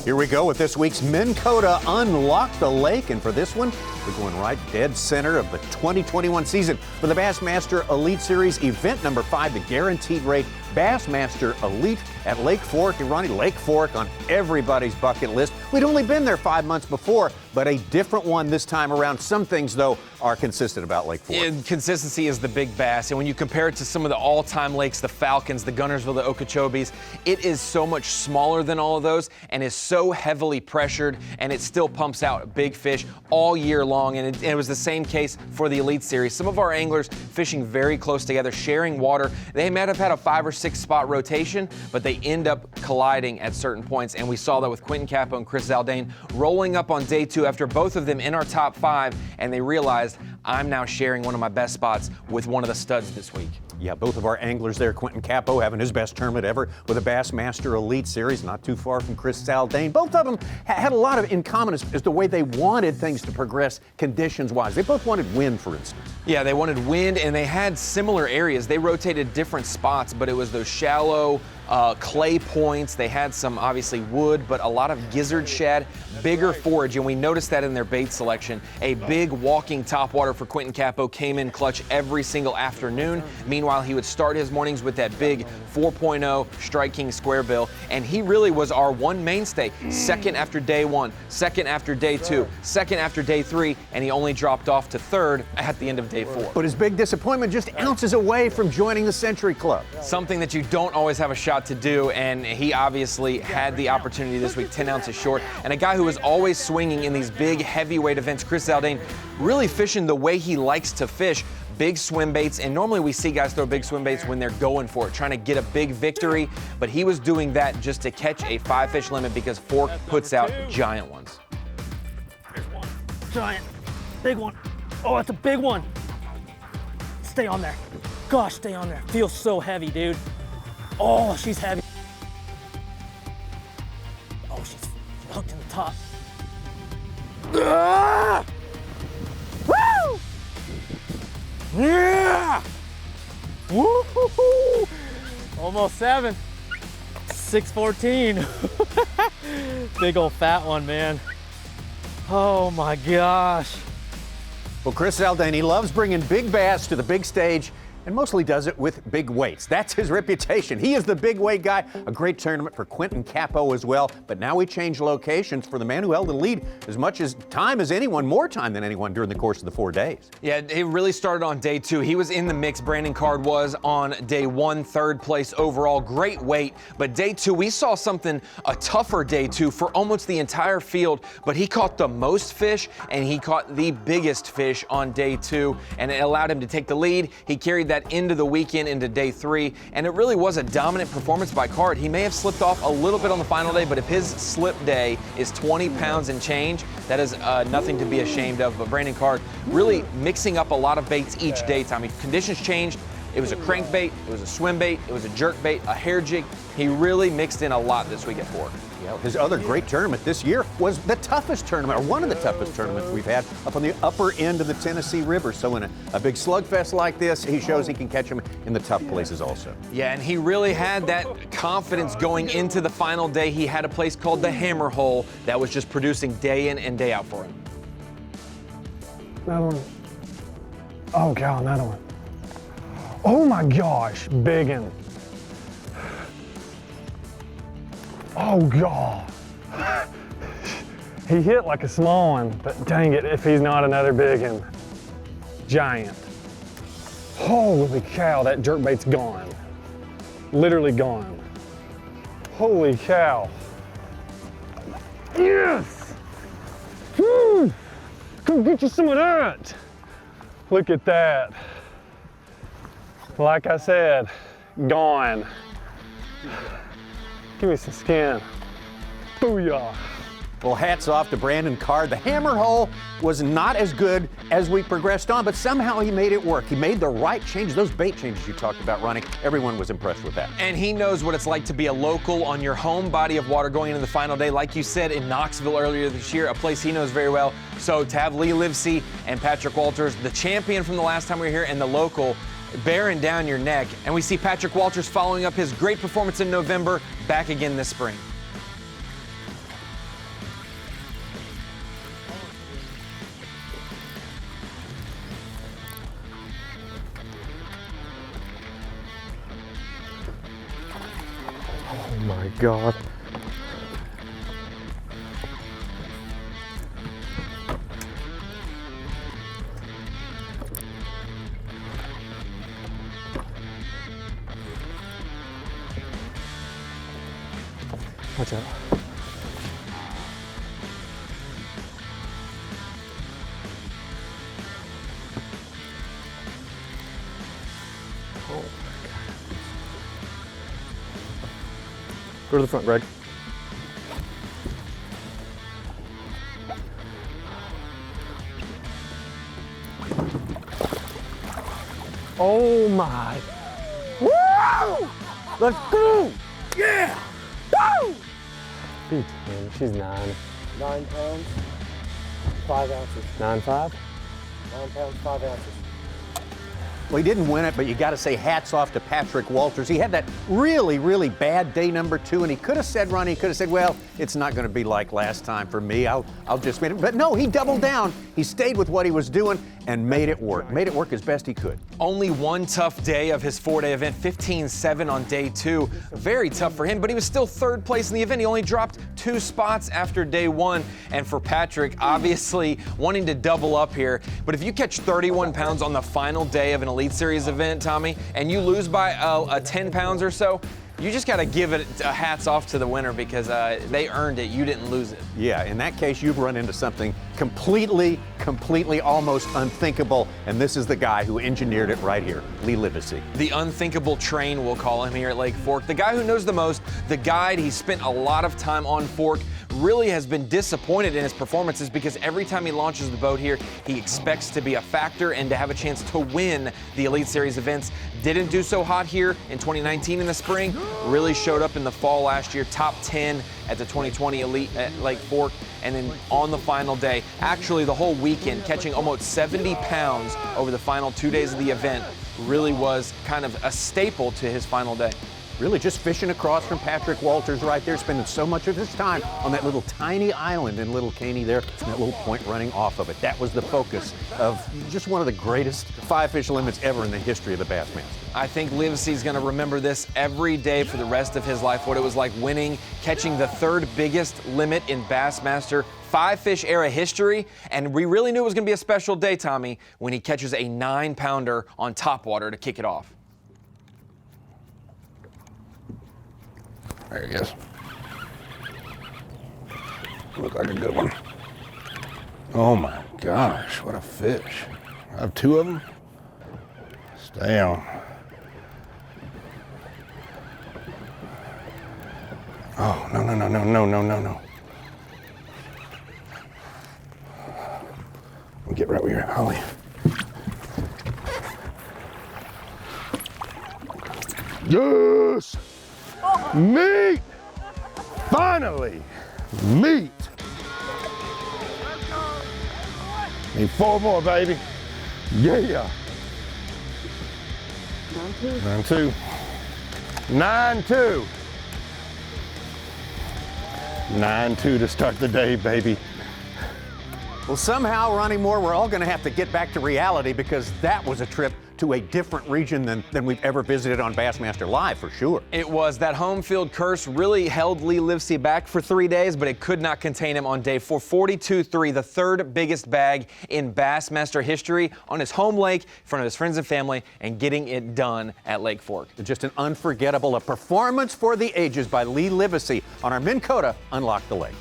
Here we go with this week's Minn Kota Unlock the Lake. And for this one, we're going right dead center of the 2021 season for the Bassmaster Elite Series, event number 5, the guaranteed rate Bassmaster Elite at Lake Fork. And Ronnie, Lake Fork on everybody's bucket list. We'd only been there 5 months before, but a different one this time around. Some things, though, are consistent about Lake Fork. And consistency is the big bass. And when you compare it to some of the all-time lakes, the Falcons, the Gunnersville, the Okeechobees, it is so much smaller than all of those and is so heavily pressured, and it still pumps out big fish all year long. And it was the same case for the Elite Series. Some of our anglers fishing very close together, sharing water. They might have had a 5 or 6 spot rotation, but they end up colliding at certain points. And we saw that with Quentin Capo and Chris Zaldain rolling up on day 2 after both of them in our top 5, and they realized, I'm now sharing one of my best spots with one of the studs this week. Yeah, both of our anglers there, Quentin Capo having his best tournament ever with a Bassmaster Elite Series, not too far from Chris Zaldain. Both of them had a lot of in common as the way they wanted things to progress conditions-wise. They both wanted wind, for instance. Yeah, they wanted wind, and they had similar areas. They rotated different spots, but it was those shallow clay points. They had some, obviously, wood, but a lot of gizzard shad, bigger forage, and we noticed that in their bait selection. A big walking topwater for Quentin Capo came in clutch every single afternoon. Meanwhile, he would start his mornings with that big 4.0 Strike King square bill, and he really was our one mainstay. Second after day 1, second after day 2, second after day 3, and he only dropped off to third at the end of day 4. But his big disappointment just ounces away from joining the Century Club. Something that you don't always have a shot to do, and he obviously had the opportunity this week, 10 ounces short. And a guy who was always swinging in these big heavyweight events, Chris Zaldain, really fishing the way he likes to fish. Big swim baits, and normally we see guys throw big swim baits when they're going for it, trying to get a big victory, but he was doing that just to catch a 5-fish limit because Fork puts out giant ones. Giant, big one. Oh, that's a big one. Stay on there. Gosh, stay on there. Feels so heavy, dude. Oh, she's heavy. Oh, she's hooked in the top. Ah! Woo! Yeah! Woo-hoo-hoo! Almost 7. 614. Big old fat one, man. Oh my gosh. Well, Chris Zaldain, he loves bringing big bass to the big stage and mostly does it with big weights. That's his reputation. He is the big weight guy. A great tournament for Quentin Capo as well. But now we change locations for the man who held the lead as much as time as anyone, more time than anyone during the course of the 4 days. Yeah, it really started on day 2. He was in the mix. Brandon Card was on day 1, 3rd place overall. Great weight. But day 2, we saw something, a tougher day 2 for almost the entire field. But he caught the most fish, and he caught the biggest fish on day 2. And it allowed him to take the lead. He carried that into the weekend, into day 3, and it really was a dominant performance by Card. He may have slipped off a little bit on the final day, but if his slip day is 20 pounds and change, that is nothing to be ashamed of. But Brandon Card really mixing up a lot of baits each day. Tommy, conditions changed. It was a crankbait, it was a swim bait, it was a jerk bait, a hair jig. He really mixed in a lot this week at Fork. Yeah, his other great tournament this year was the toughest tournament, or one of the toughest tournaments we've had up on the upper end of the Tennessee River. So in a big slugfest like this, he shows he can catch them in the tough places also. Yeah, and he really had that confidence going into the final day. He had a place called the Hammer Hole that was just producing day in and day out for him. Another one. Oh God, another one. Oh my gosh, biggin'. Oh God. He hit like a small one, but dang it if he's not another biggin'. Giant. Holy cow, that jerkbait's gone. Literally gone. Holy cow. Yes! Woo! Come get you some of that. Look at that. Like I said, gone. Give me some skin. Booyah. Well, hats off to Brandon Card. The Hammer Hole was not as good as we progressed on, but somehow he made it work. He made the right changes, those bait changes you talked about, Ronnie. Everyone was impressed with that. And he knows what it's like to be a local on your home body of water going into the final day. Like you said, in Knoxville earlier this year, a place he knows very well. So to have Lee Livesey and Patrick Walters, the champion from the last time we were here, and the local, bearing down your neck. And we see Patrick Walters following up his great performance in November, back again this spring. God. Watch out. Oh. Go to the front, Greg. Oh my. Woo! Let's go! Yeah! Woo! Beat, man. She's 9. 9 pounds, 5 ounces. 9.5? 9 pounds, 5 ounces. Well, he didn't win it, but you got to say hats off to Patrick Walters. He had that really, really bad day number 2, and he could have said, Ronnie, he could have said, well, it's not going to be like last time for me. I'll just make it. But no, he doubled down. He stayed with what he was doing and made it work. Made it work as best he could. Only one tough day of his 4-day event, 15-7 on day 2. Very tough for him, but he was still 3rd place in the event. He only dropped 2 spots after day 1. And for Patrick, obviously wanting to double up here. But if you catch 31 pounds on the final day of an Elite Series event, Tommy, and you lose by 10 pounds or so, you just got to give it hats off to the winner because they earned it. You didn't lose it. Yeah, in that case, you've run into something completely almost unthinkable, and this is the guy who engineered it right here, Lee Livesey. The unthinkable train, we'll call him here at Lake Fork. The guy who knows the most, the guide. He spent a lot of time on Fork. Really has been disappointed in his performances because every time he launches the boat here, he expects to be a factor and to have a chance to win the Elite Series events. Didn't do so hot here in 2019 in the spring. Really showed up in the fall last year, top 10 at the 2020 Elite at Lake Fork. And then on the final day, actually the whole weekend, catching almost 70 pounds over the final 2 days of the event, really was kind of a staple to his final day. Really just fishing across from Patrick Walters right there, spending so much of his time on that little tiny island in Little Caney there, and that little point running off of it. That was the focus of just one of the greatest 5-fish limits ever in the history of the Bassmaster. I think Livesey's going to remember this every day for the rest of his life, what it was like winning, catching the 3rd biggest limit in Bassmaster 5-fish era history, and we really knew it was going to be a special day, Tommy, when he catches a 9-pounder on topwater to kick it off. There he is. Look like a good one. Oh my gosh, what a fish. I have 2 of them. Stay on. Oh, no. We'll get right where you're at, Holly. Yes! Meat! Finally! Meat! Need 4 more, baby. Yeah! 9-2. 9-2. 9-2 to start the day, baby. Well, somehow, Ronnie Moore, we're all going to have to get back to reality because that was a trip to a different region than we've ever visited on Bassmaster Live, for sure. It was. That home field curse really held Lee Livesey back for 3 days, but it could not contain him on day 4. 42-3, the 3rd biggest bag in Bassmaster history on his home lake in front of his friends and family and getting it done at Lake Fork. Just an unforgettable performance for the ages by Lee Livesey on our Minn Kota Unlock the Lake.